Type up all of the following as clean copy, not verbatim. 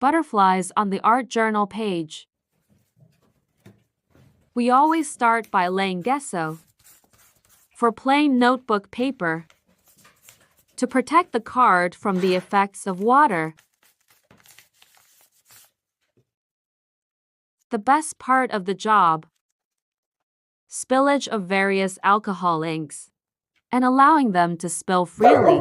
Butterflies on the art journal page. We always start by laying gesso for plain notebook paper to protect the card from the effects of water. The best part of the job: spillage of various alcohol inks and allowing them to spill freely.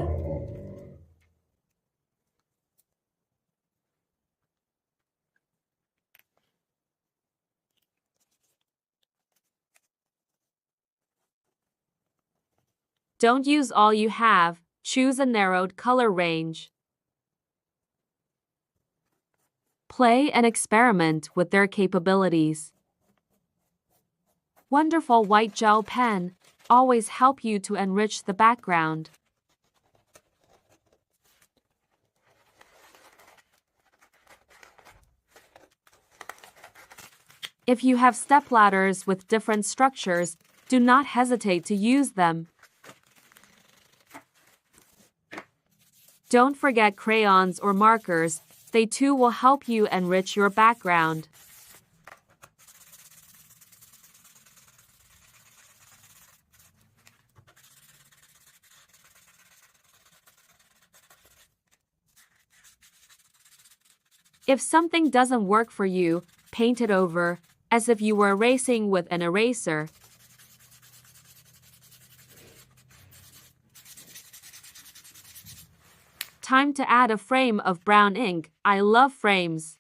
Don't use all you have, choose a narrowed color range. Play and experiment with their capabilities. Wonderful white gel pen always help you to enrich the background. If you have stepladders with different structures, do not hesitate to use them. Don't forget crayons or markers, they too will help you enrich your background. If something doesn't work for you, paint it over, as if you were erasing with an eraser. Time to add a frame of brown ink. I love frames.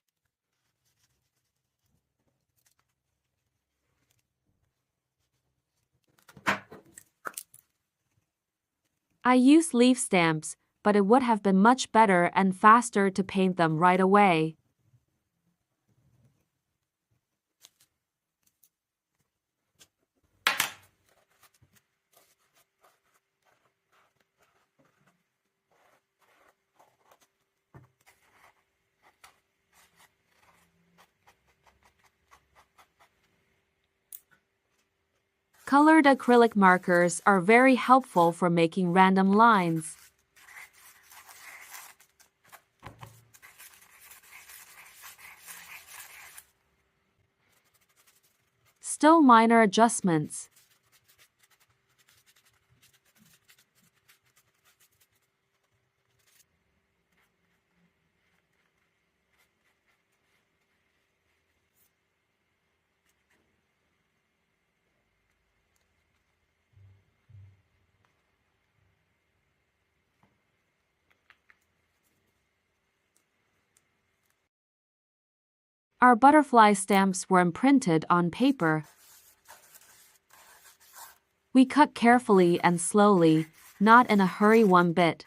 I use leaf stamps, but it would have been much better and faster to paint them right away. Colored acrylic markers are very helpful for making random lines. Still minor adjustments. Our butterfly stamps were imprinted on paper. We cut carefully and slowly, not in a hurry one bit.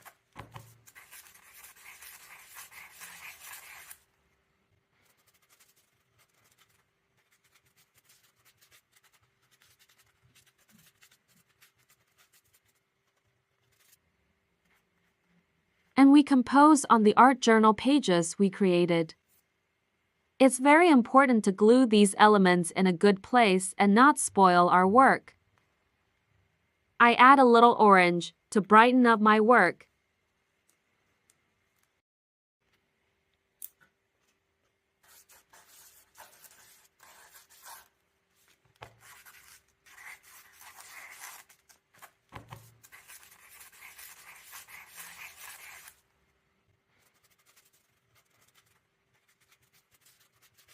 And we compose on the art journal pages we created. It's very important to glue these elements in a good place and not spoil our work. I add a little orange to brighten up my work.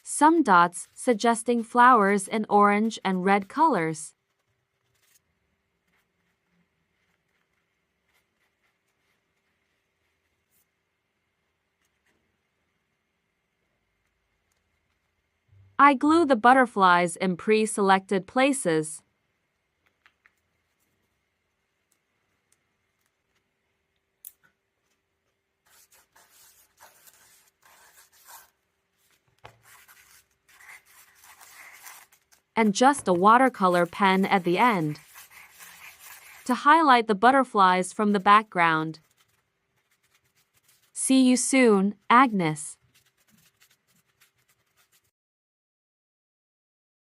Some dots suggesting flowers in orange and red colors. I glue the butterflies in pre-selected places. And just a watercolor pen at the end to highlight the butterflies from the background. See you soon, Agnes.